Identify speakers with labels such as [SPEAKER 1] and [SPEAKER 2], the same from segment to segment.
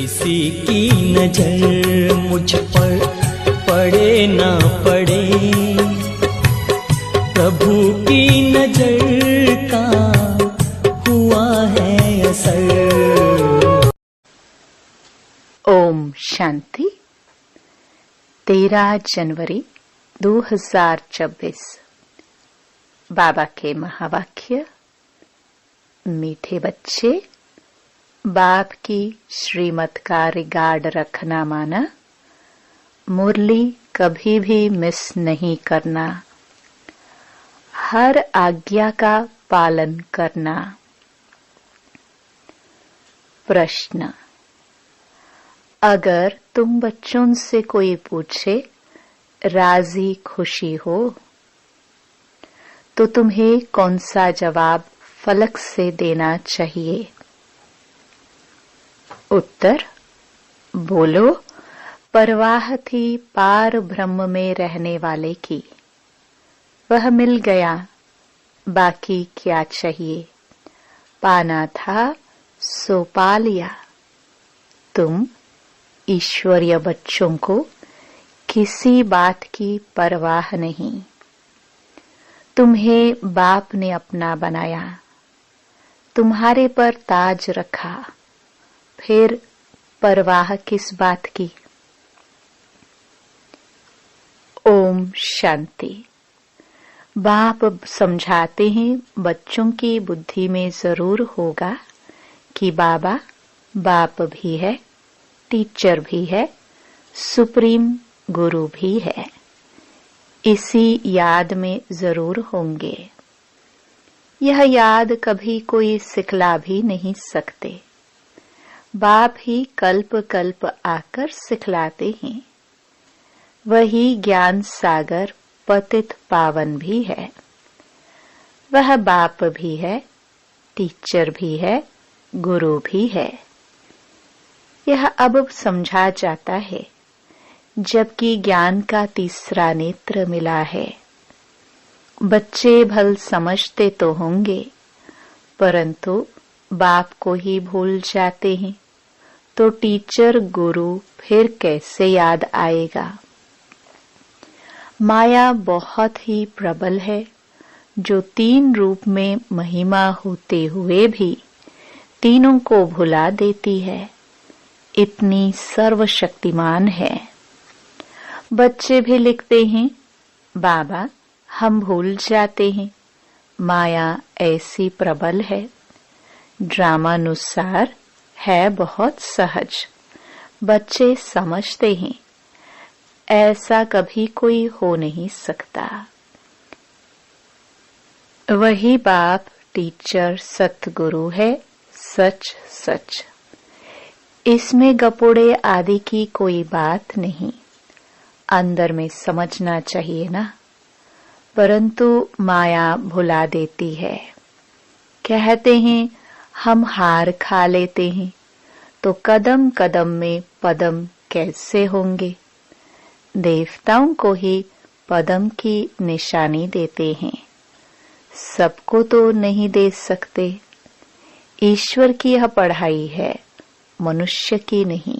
[SPEAKER 1] किसी की नजर मुझ पर पड़े ना पड़े, प्रभु की नजर का हुआ है असर।
[SPEAKER 2] ओम शांति। 13 जनवरी 2024। बाबा के महावाक्य। मीठे बच्चे, बाप की श्रीमत का रिगार्ड रखना माना, मुरली कभी भी मिस नहीं करना, हर आज्ञा का पालन करना। प्रश्न: अगर तुम बच्चों से कोई पूछे राजी खुशी हो, तो तुम्हें कौन सा जवाब फलक से देना चाहिए? उत्तर: बोलो, परवाह थी पार ब्रह्म में रहने वाले की, वह मिल गया, बाकी क्या चाहिए? पाना था सो पा लिया। तुम ईश्वरीय बच्चों को किसी बात की परवाह नहीं। तुम्हें बाप ने अपना बनाया, तुम्हारे पर ताज रखा, फिर परवाह किस बात की? ओम शांति। बाप समझाते हैं, बच्चों की बुद्धि में जरूर होगा कि बाबा बाप भी है, टीचर भी है, सुप्रीम गुरु भी है। इसी याद में जरूर होंगे। यह याद कभी कोई सिखला भी नहीं सकते। बाप ही कल्प कल्प आकर सिखलाते हैं। वही ज्ञान सागर पतित पावन भी है। वह बाप भी है, टीचर भी है, गुरु भी है। यह अब समझा जाता है, जबकि ज्ञान का तीसरा नेत्र मिला है। बच्चे भल समझते तो होंगे, परंतु बाप को ही भूल जाते हैं, तो टीचर गुरु फिर कैसे याद आएगा? माया बहुत ही प्रबल है, जो 3 रूप में महिमा होते हुए भी तीनों को भुला देती है। इतनी सर्वशक्तिमान है। बच्चे भी लिखते हैं, बाबा हम भूल जाते हैं, माया ऐसी प्रबल है। ड्रामानुसार है बहुत सहज। बच्चे समझते हैं, ऐसा कभी कोई हो नहीं सकता। वही बाप टीचर सतगुरु है, सच सच। इसमें गपोड़े आदि की कोई बात नहीं। अंदर में समझना चाहिए ना, परंतु माया भुला देती है। कहते हैं हम हार खा लेते हैं, तो कदम कदम में पदम कैसे होंगे? देवताओं को ही पदम की निशानी देते हैं, सबको तो नहीं दे सकते। ईश्वर की यह पढ़ाई है, मनुष्य की नहीं।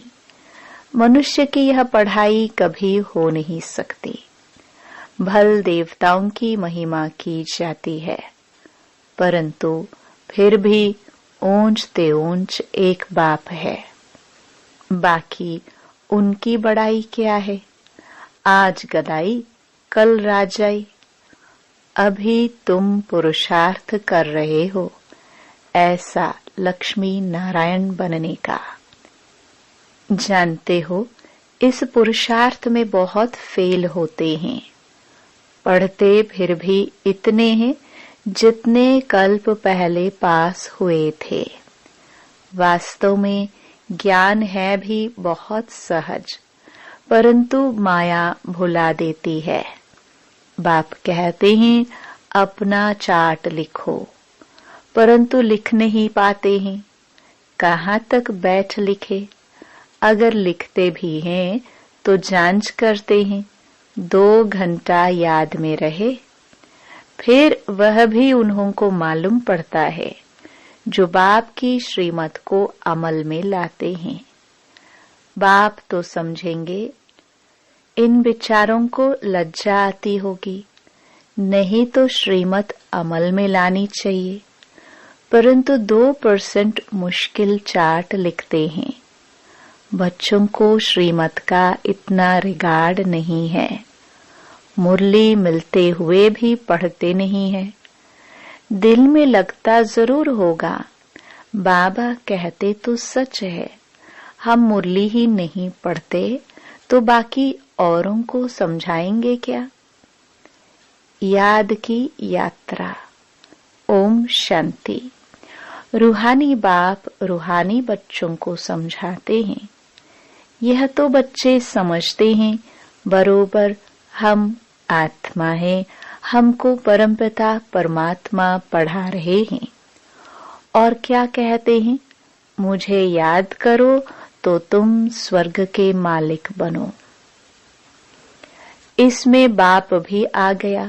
[SPEAKER 2] मनुष्य की यह पढ़ाई कभी हो नहीं सकती। भल देवताओं की महिमा की जाती है, परंतु फिर भी ऊंचते ऊंच एक बाप है। बाकी उनकी बड़ाई क्या है? आज गदाई, कल राजाई। अभी तुम पुरुषार्थ कर रहे हो, ऐसा लक्ष्मी नारायण बनने का। जानते हो, इस पुरुषार्थ में बहुत फेल होते हैं। पढ़ते फिर भी इतने हैं जितने कल्प पहले पास हुए थे। वास्तव में ज्ञान है भी बहुत सहज, परंतु माया भुला देती है। बाप कहते हैं अपना चार्ट लिखो, परंतु लिख नहीं पाते हैं। कहाँ तक बैठ लिखे? अगर लिखते भी हैं तो जांच करते हैं 2 घंटा याद में रहे, फिर वह भी उन्हों को मालूम पड़ता है जो बाप की श्रीमत को अमल में लाते हैं। बाप तो समझेंगे। इन विचारों को लज्जा आती होगी, नहीं तो श्रीमत अमल में लानी चाहिए, परंतु 2% मुश्किल चार्ट लिखते हैं। बच्चों को श्रीमत का इतना रिगार्ड नहीं है, मुरली मिलते हुए भी पढ़ते नहीं है। दिल में लगता जरूर होगा, बाबा कहते तो सच है, हम मुरली ही नहीं पढ़ते तो बाकी औरों को समझाएंगे क्या। याद की यात्रा। ओम शांति। रूहानी बाप रूहानी बच्चों को समझाते हैं। यह तो बच्चे समझते हैं बरोबर हम आत्मा है, हमको परमपिता परमात्मा पढ़ा रहे हैं। और क्या कहते हैं, मुझे याद करो तो तुम स्वर्ग के मालिक बनो। इसमें बाप भी आ गया,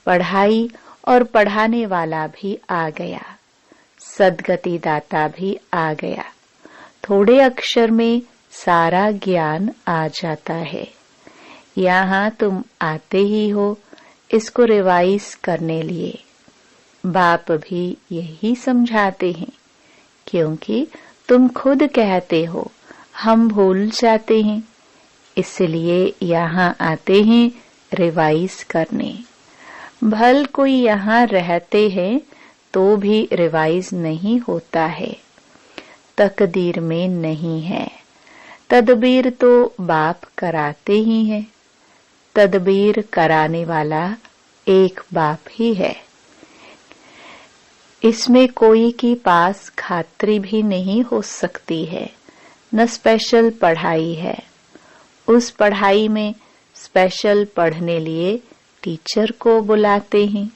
[SPEAKER 2] पढ़ाई और पढ़ाने वाला भी आ गया, सद्गति दाता भी आ गया। थोड़े अक्षर में सारा ज्ञान आ जाता है। यहाँ तुम आते ही हो इसको रिवाइज करने लिए। बाप भी यही समझाते हैं, क्योंकि तुम खुद कहते हो हम भूल जाते हैं, इसलिए यहाँ आते हैं रिवाइज करने। भल कोई यहाँ रहते हैं तो भी रिवाइज नहीं होता है, तकदीर में नहीं है। तदबीर तो बाप कराते ही है, तदबीर कराने वाला एक बाप ही है। इसमें कोई की पास खात्री भी नहीं हो सकती है, न स्पेशल पढ़ाई है। उस पढ़ाई में स्पेशल पढ़ने लिए टीचर को बुलाते हैं।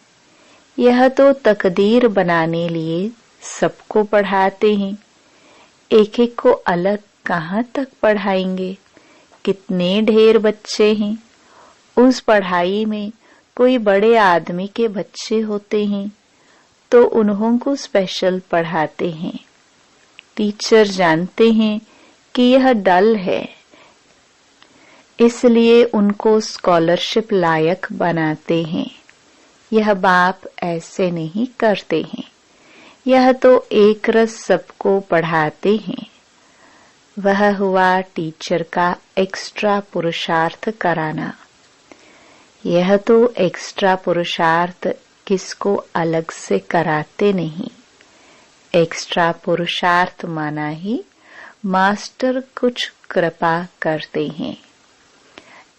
[SPEAKER 2] यह तो तकदीर बनाने लिए सबको पढ़ाते हैं। एक एक को अलग कहाँ तक पढ़ाएंगे, कितने ढेर बच्चे हैं। उस पढ़ाई में कोई बड़े आदमी के बच्चे होते हैं तो उन्हों को स्पेशल पढ़ाते हैं। टीचर जानते हैं कि यह डल है, इसलिए उनको स्कॉलरशिप लायक बनाते हैं। यह बाप ऐसे नहीं करते हैं, यह तो एक रस सबको पढ़ाते हैं। वह हुआ टीचर का एक्स्ट्रा पुरुषार्थ कराना। यह तो एक्स्ट्रा पुरुषार्थ किसको अलग से कराते नहीं। एक्स्ट्रा पुरुषार्थ माना ही मास्टर कुछ कृपा करते हैं।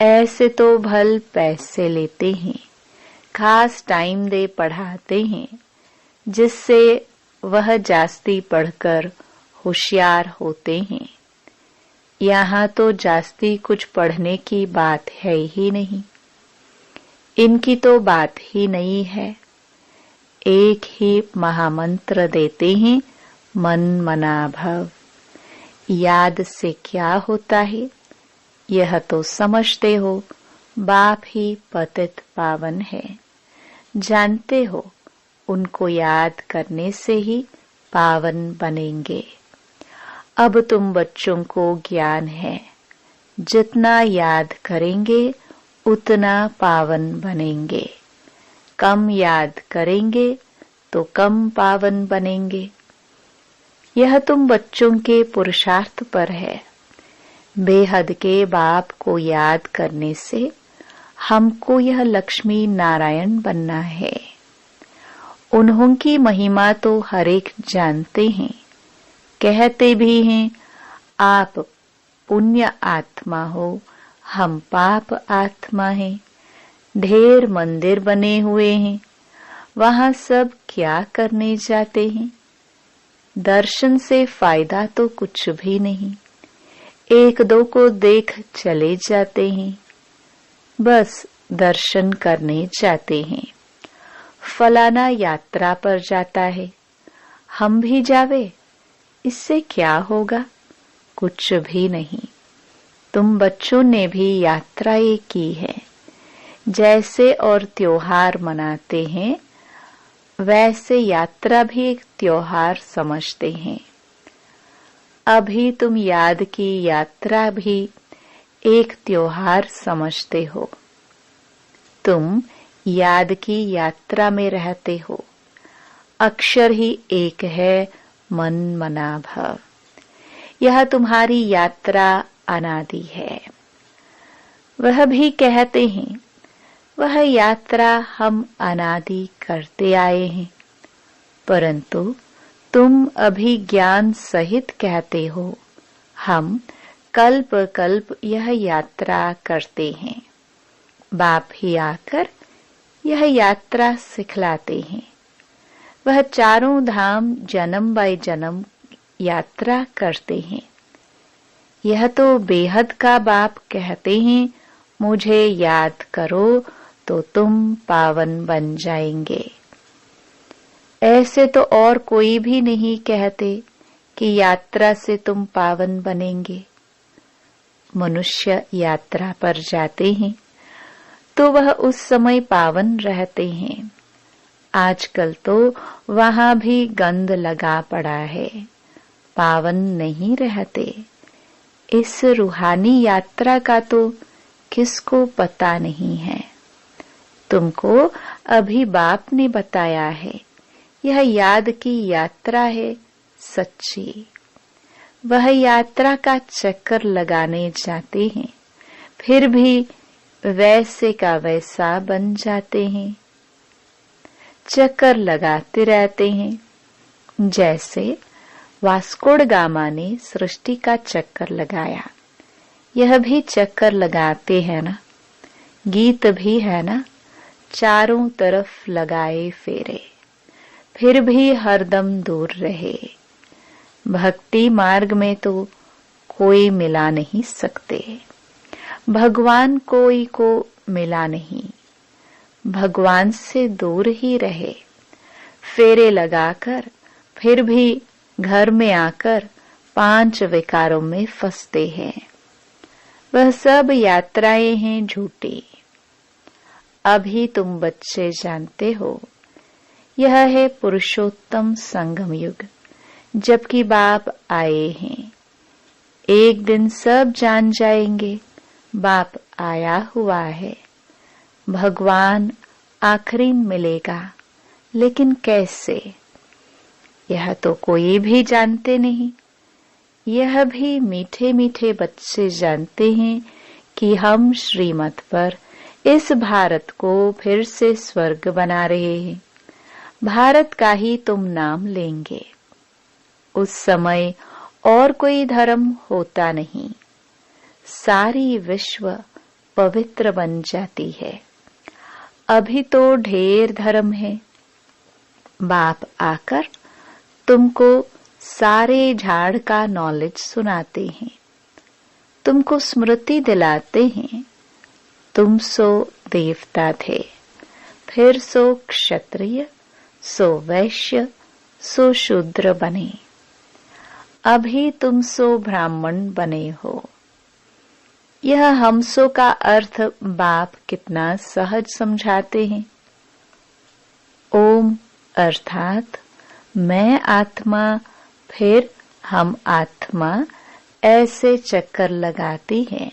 [SPEAKER 2] ऐसे तो भल पैसे लेते हैं, खास टाइम दे पढ़ाते हैं, जिससे वह जास्ती पढ़कर होशियार होते हैं। यहाँ तो जास्ती कुछ पढ़ने की बात है ही नहीं, इनकी तो बात ही नहीं है। एक ही महामंत्र देते हैं, मन मना भव। याद से क्या होता है यह तो समझते हो, बाप ही पतित पावन है। जानते हो उनको याद करने से ही पावन बनेंगे। अब तुम बच्चों को ज्ञान है, जितना याद करेंगे उतना पावन बनेंगे। कम याद करेंगे तो कम पावन बनेंगे। यह तुम बच्चों के पुरुषार्थ पर है। बेहद के बाप को याद करने से हमको यह लक्ष्मी नारायण बनना है। उन्हों की महिमा तो हर एक जानते हैं, कहते भी हैं आप पुण्य आत्मा हो, हम पाप आत्मा हैं। ढेर मंदिर बने हुए हैं, वहां सब क्या करने जाते हैं। दर्शन से फायदा तो कुछ भी नहीं, एक दो को देख चले जाते हैं, बस दर्शन करने जाते हैं। फलाना यात्रा पर जाता है, हम भी जावे, इससे क्या होगा, कुछ भी नहीं। तुम बच्चों ने भी यात्राएं की है, जैसे और त्योहार मनाते हैं वैसे यात्रा भी एक त्योहार समझते हैं। अभी तुम याद की यात्रा भी एक त्योहार समझते हो। तुम याद की यात्रा में रहते हो। अक्षर ही एक है, मन मना भव। यह तुम्हारी यात्रा अनादि है। वह भी कहते हैं, वह यात्रा हम अनादि करते आए हैं, परंतु तुम अभी ज्ञान सहित कहते हो, हम कल्प कल्प यह यात्रा करते हैं। बाप ही आकर यह यात्रा सिखलाते हैं। वह चारों धाम जन्म बाय जन्म यात्रा करते हैं। यह तो बेहद का बाप कहते हैं, मुझे याद करो तो तुम पावन बन जाएंगे। ऐसे तो और कोई भी नहीं कहते कि यात्रा से तुम पावन बनेंगे। मनुष्य यात्रा पर जाते हैं तो वह उस समय पावन रहते हैं। आजकल तो वहां भी गंध लगा पड़ा है, पावन नहीं रहते। इस रूहानी यात्रा का तो किसको पता नहीं है। तुमको अभी बाप ने बताया है, यह याद की यात्रा है सच्ची। वह यात्रा का चक्कर लगाने जाते हैं, फिर भी वैसे का वैसा बन जाते हैं। चक्कर लगाते रहते हैं। जैसे वास्को ड गामा ने सृष्टि का चक्कर लगाया, यह भी चक्कर लगाते हैं ना। गीत भी है ना, चारों तरफ लगाए फेरे, फिर भी हरदम दूर रहे। भक्ति मार्ग में तो कोई मिला नहीं सकते। भगवान कोई को मिला नहीं। भगवान से दूर ही रहे। फेरे लगाकर फिर भी घर में आकर 5 विकारों में फंसते हैं। वह सब यात्राएं हैं झूठी। अभी तुम बच्चे जानते हो, यह है पुरुषोत्तम संगम युग, जबकि बाप आए हैं। एक दिन सब जान जाएंगे, बाप आया हुआ है। भगवान आखिरी मिलेगा, लेकिन कैसे, यह तो कोई भी जानते नहीं। यह भी मीठे मीठे बच्चे जानते हैं कि हम श्रीमत पर इस भारत को फिर से स्वर्ग बना रहे हैं। भारत का ही तुम नाम लेंगे। उस समय और कोई धर्म होता नहीं, सारी विश्व पवित्र बन जाती है। अभी तो ढेर धर्म है। बाप आकर तुमको सारे झाड़ का नॉलेज सुनाते हैं, तुमको स्मृति दिलाते हैं। तुम सो देवता थे, फिर सो क्षत्रिय, सो वैश्य, सो शूद्र बने। अभी तुम सो ब्राह्मण बने हो। यह हमसो का अर्थ बाप कितना सहज समझाते हैं। ओम अर्थात मैं आत्मा, फिर हम आत्मा, ऐसे चक्कर लगाती हैं।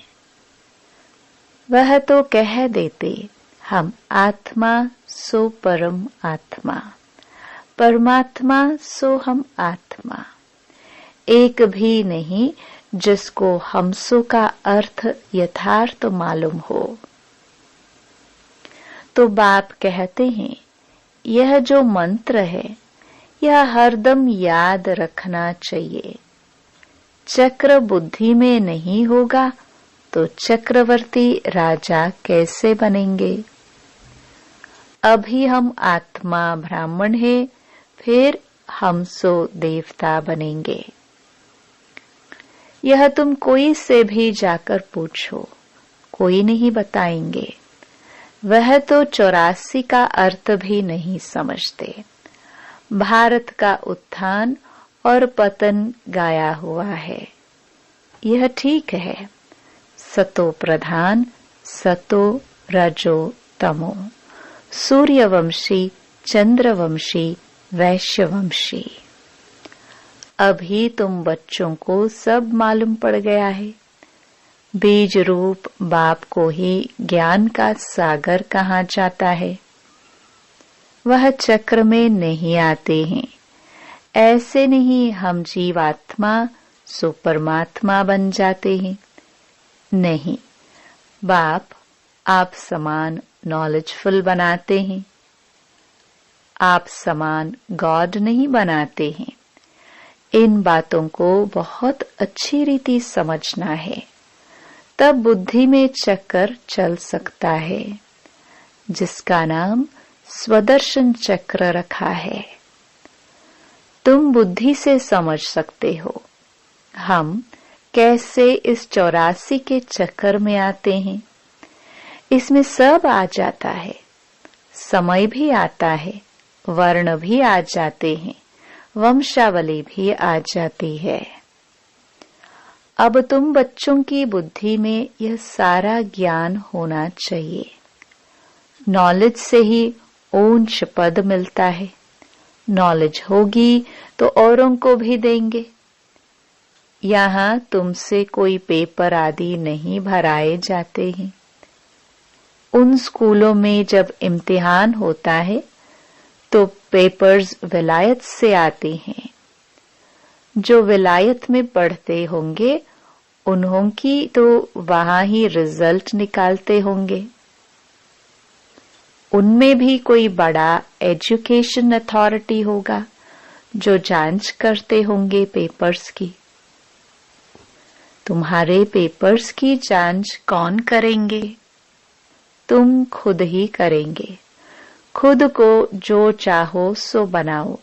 [SPEAKER 2] वह तो कह देते, हम आत्मा सो परम आत्मा, परमात्मा सो हम आत्मा। एक भी नहीं जिसको हमसो का अर्थ यथार्थ मालूम हो। तो बाप कहते हैं, यह जो मंत्र है, यह हरदम याद रखना चाहिए। चक्र बुद्धि में नहीं होगा तो चक्रवर्ती राजा कैसे बनेंगे। अभी हम आत्मा ब्राह्मण है, फिर हम सो देवता बनेंगे। यह तुम कोई से भी जाकर पूछो, कोई नहीं बताएंगे। वह तो 84 का अर्थ भी नहीं समझते। भारत का उत्थान और पतन गाया हुआ है, यह ठीक है। सतो प्रधान, सतो रजो तमो, सूर्यवंशी, चंद्रवंशी, वैश्यवंशी। अभी तुम बच्चों को सब मालूम पड़ गया है। बीज रूप बाप को ही ज्ञान का सागर कहा जाता है। वह चक्र में नहीं आते हैं। ऐसे नहीं हम जीवात्मा सो परमात्मा बन जाते हैं। नहीं, बाप आप समान नॉलेजफुल बनाते हैं। आप समान गॉड नहीं बनाते हैं। इन बातों को बहुत अच्छी रीति समझना है, तब बुद्धि में चक्कर चल सकता है, जिसका नाम स्वदर्शन चक्र रखा है। तुम बुद्धि से समझ सकते हो हम कैसे इस 84 के चक्कर में आते हैं। इसमें सब आ जाता है, समय भी आता है, वर्ण भी आ जाते हैं, वंशावली भी आ जाती है। अब तुम बच्चों की बुद्धि में यह सारा ज्ञान होना चाहिए। नॉलेज से ही ऊंच पद मिलता है। नॉलेज होगी तो औरों को भी देंगे। यहाँ तुमसे कोई पेपर आदि नहीं भराए जाते हैं। उन स्कूलों में जब इम्तिहान होता है तो पेपर्स विलायत से आते हैं। जो विलायत में पढ़ते होंगे उन्हों की तो वहां ही रिजल्ट निकालते होंगे। उनमें भी कोई बड़ा एजुकेशन अथॉरिटी होगा जो जांच करते होंगे पेपर्स की। तुम्हारे पेपर्स की जांच कौन करेंगे? तुम खुद ही करेंगे। खुद को जो चाहो सो बनाओ।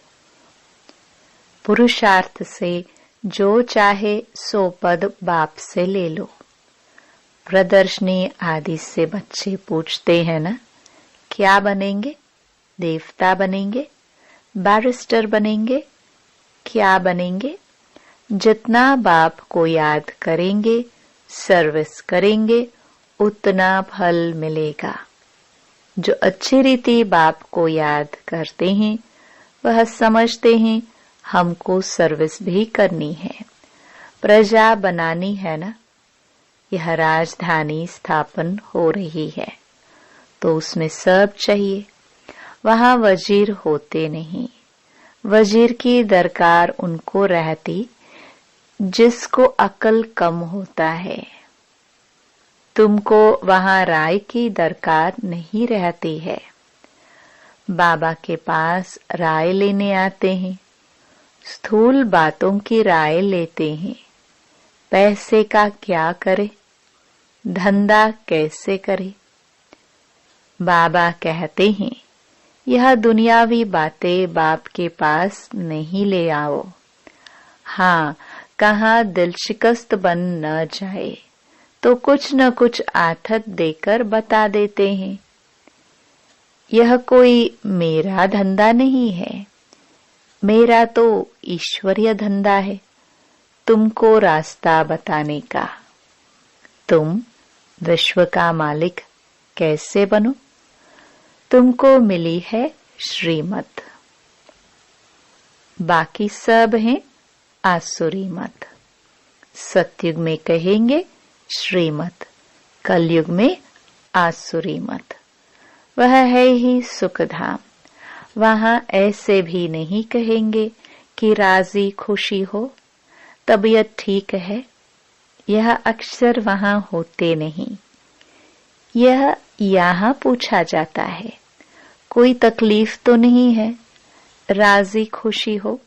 [SPEAKER 2] पुरुषार्थ से जो चाहे सो पद बाप से ले लो। प्रदर्शनी आदि से बच्चे पूछते हैं ना, क्या बनेंगे? देवता बनेंगे? बैरिस्टर बनेंगे? क्या बनेंगे? जितना बाप को याद करेंगे, सर्विस करेंगे, उतना फल मिलेगा। जो अच्छी रीति बाप को याद करते हैं वह समझते हैं हमको सर्विस भी करनी है, प्रजा बनानी है ना। यह राजधानी स्थापन हो रही है तो उसमें सब चाहिए। वहां वजीर होते नहीं। वजीर की दरकार उनको रहती जिसको अकल कम होता है। तुमको वहां राय की दरकार नहीं रहती है। बाबा के पास राय लेने आते हैं। स्थूल बातों की राय लेते हैं। पैसे का क्या करे, धंधा कैसे करे। बाबा कहते हैं यह दुनियावी बातें बाप के पास नहीं ले आओ। हाँ, कहाँ दिल शिकस्त बन न जाए तो कुछ न कुछ आथत देकर बता देते हैं। यह कोई मेरा धंधा नहीं है, मेरा तो ईश्वरीय धंधा है तुमको रास्ता बताने का। तुम विश्व का मालिक कैसे बनो? तुमको मिली है श्रीमत, बाकी सब हैं आसुरी मत। सतयुग में कहेंगे श्रीमत, कलयुग में आसुरी मत। वह है ही सुखधाम। वहां ऐसे भी नहीं कहेंगे कि राजी खुशी हो, तबीयत ठीक है। यह अक्सर वहां होते नहीं। यह यहाँ पूछा जाता है, कोई तकलीफ तो नहीं है, राजी खुशी हो।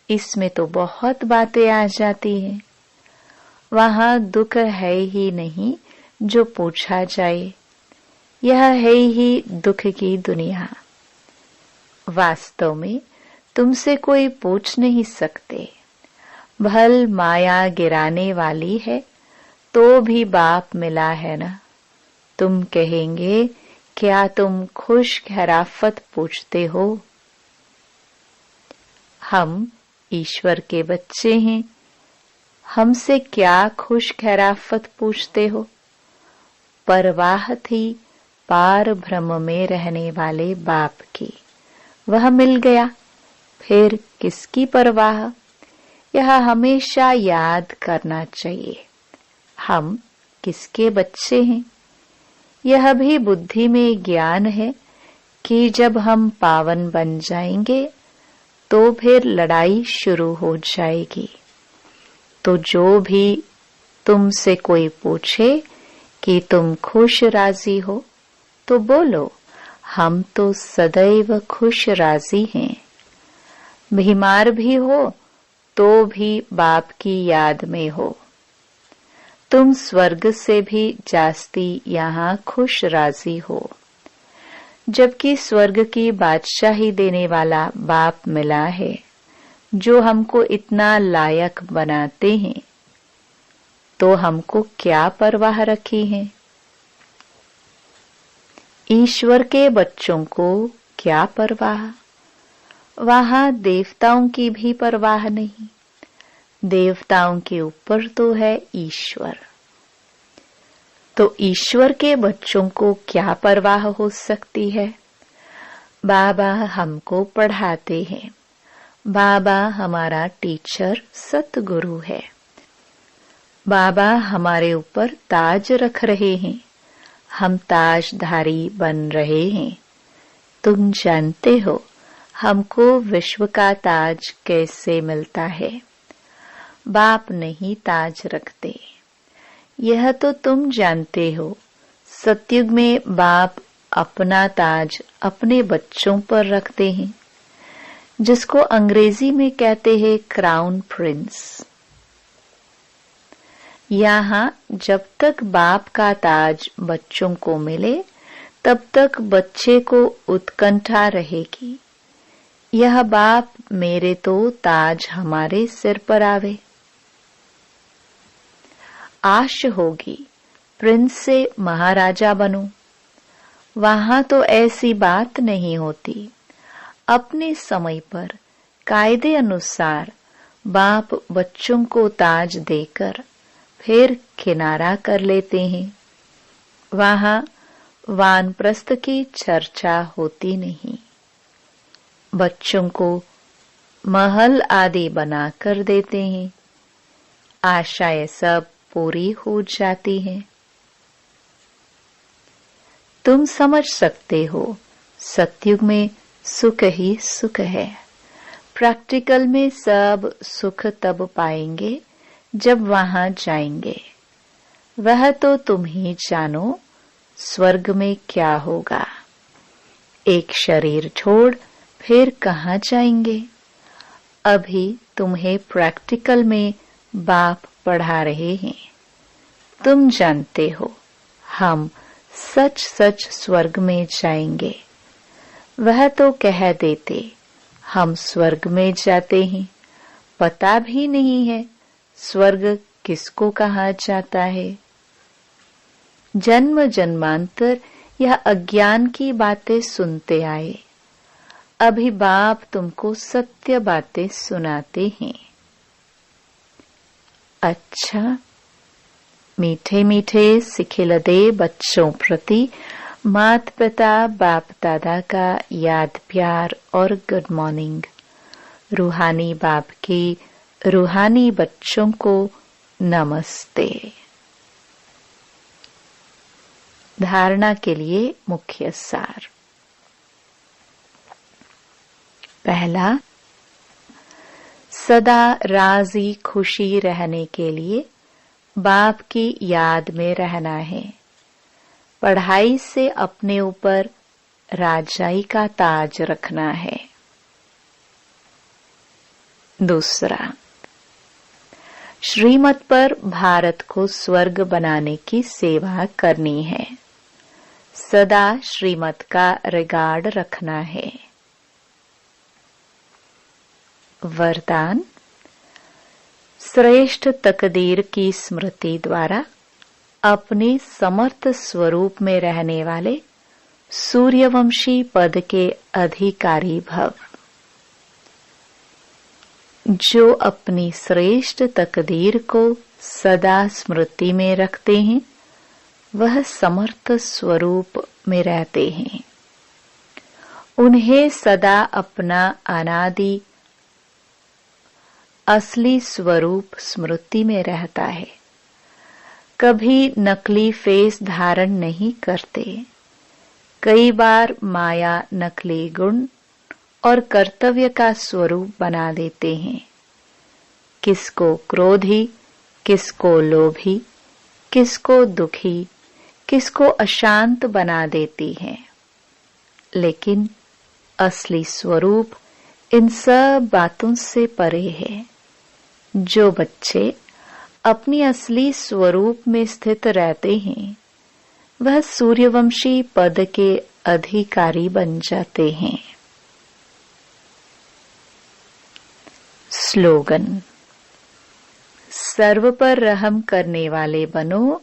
[SPEAKER 2] इसमें तो बहुत बातें आ जाती हैं। वहां दुख है ही नहीं जो पूछा जाए। यह है ही दुख की दुनिया। वास्तव में तुमसे कोई पूछ नहीं सकते। भल माया गिराने वाली है तो भी बाप मिला है ना। तुम कहेंगे क्या तुम खुश खैराफत पूछते हो? हम ईश्वर के बच्चे हैं, हमसे क्या खुश खैराफत पूछते हो? परवाह थी पार भ्रम में रहने वाले बाप की, वह मिल गया, फिर किसकी परवाह? यह हमेशा याद करना चाहिए। हम किसके बच्चे हैं? यह भी बुद्धि में ज्ञान है कि जब हम पावन बन जाएंगे तो फिर लड़ाई शुरू हो जाएगी। तो जो भी तुमसे कोई पूछे कि तुम खुश राजी हो, तो बोलो हम तो सदैव खुश राजी हैं। बीमार भी हो तो भी बाप की याद में हो। तुम स्वर्ग से भी जास्ती यहाँ खुश राजी हो, जबकि स्वर्ग की बादशाही देने वाला बाप मिला है जो हमको इतना लायक बनाते हैं, तो हमको क्या परवाह रखी है? ईश्वर के बच्चों को क्या परवाह? वहां देवताओं की भी परवाह नहीं। देवताओं के ऊपर तो है ईश्वर। तो ईश्वर के बच्चों को क्या परवाह हो सकती है? बाबा हमको पढ़ाते हैं। बाबा हमारा टीचर सतगुरु है। बाबा हमारे ऊपर ताज रख रहे हैं। हम ताजधारी बन रहे हैं। तुम जानते हो हमको विश्व का ताज कैसे मिलता है? बाप नहीं ताज रखते। यह तो तुम जानते हो। सतयुग में बाप अपना ताज अपने बच्चों पर रखते हैं, जिसको अंग्रेजी में कहते हैं क्राउन प्रिंस। यहाँ जब तक बाप का ताज बच्चों को मिले, तब तक बच्चे को उत्कंठा रहेगी। यह बाप मेरे तो ताज हमारे सिर पर आवे। आश होगी प्रिंस से महाराजा बनूं। वहां तो ऐसी बात नहीं होती। अपने समय पर कायदे अनुसार बाप बच्चों को ताज देकर फिर किनारा कर लेते हैं। वहां वानप्रस्थ की चर्चा होती नहीं। बच्चों को महल आदि बना कर देते हैं। आशाएं सब पूरी हो जाती हैं। तुम समझ सकते हो, सतयुग में सुख ही सुख है। प्रैक्टिकल में सब सुख तब पाएंगे जब वहां जाएंगे। वह तो तुम ही जानो स्वर्ग में क्या होगा। एक शरीर छोड़ फिर कहाँ जाएंगे? अभी तुम्हें प्रैक्टिकल में बाप पढ़ा रहे हैं। तुम जानते हो हम सच सच स्वर्ग में जाएंगे। वह तो कह देते हम स्वर्ग में जाते हैं, पता भी नहीं है स्वर्ग किसको कहा जाता है। जन्म जन्मांतर यह अज्ञान की बातें सुनते आए। अभी बाप तुमको सत्य बातें सुनाते हैं। अच्छा, मीठे मीठे सिखिलदे बच्चों प्रति माता पिता बाप दादा का याद प्यार और गुड मॉर्निंग। रूहानी बाप की रूहानी बच्चों को नमस्ते। धारणा के लिए मुख्य सार। पहला, सदा राजी खुशी रहने के लिए बाप की याद में रहना है। पढ़ाई से अपने ऊपर राजाई का ताज रखना है। दूसरा, श्रीमत पर भारत को स्वर्ग बनाने की सेवा करनी है। सदा श्रीमत का रिगार्ड रखना है। वरदान, श्रेष्ठ तकदीर की स्मृति द्वारा अपने समर्थ स्वरूप में रहने वाले सूर्यवंशी पद के अधिकारी भव। जो अपनी श्रेष्ठ तकदीर को सदा स्मृति में रखते हैं, वह समर्थ स्वरूप में रहते हैं। उन्हें सदा अपना अनादि असली स्वरूप स्मृति में रहता है। कभी नकली फेस धारण नहीं करते। कई बार माया नकली गुण और कर्तव्य का स्वरूप बना देते हैं। किसको क्रोधी, किसको लोभी, किसको दुखी, किसको अशांत बना देती है। लेकिन असली स्वरूप इन सब बातों से परे है। जो बच्चे अपनी असली स्वरूप में स्थित रहते हैं, वह सूर्यवंशी पद के अधिकारी बन जाते हैं। स्लोगन: सर्व पर रहम करने वाले बनो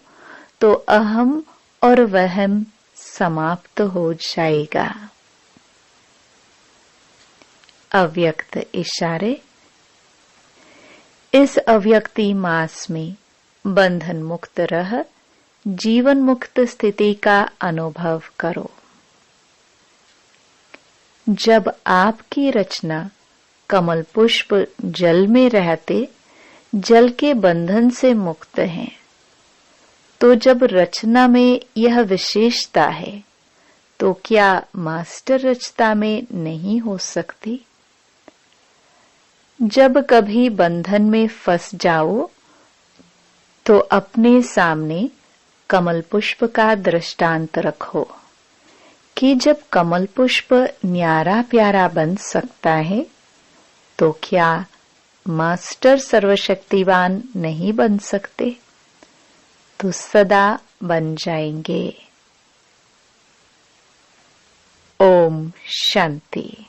[SPEAKER 2] तो अहम और वहम समाप्त हो जाएगा। अव्यक्त इशारे: इस अव्यक्ति मास में बंधन मुक्त रह जीवन मुक्त स्थिति का अनुभव करो। जब आपकी रचना कमल पुष्प जल में रहते जल के बंधन से मुक्त है, तो जब रचना में यह विशेषता है तो क्या मास्टर रचना में नहीं हो सकती? जब कभी बंधन में फंस जाओ तो अपने सामने कमल पुष्प का दृष्टांत रखो कि जब कमल पुष्प न्यारा प्यारा बन सकता है तो क्या मास्टर सर्वशक्तिवान नहीं बन सकते? तो सदा बन जाएंगे। ओम शांति।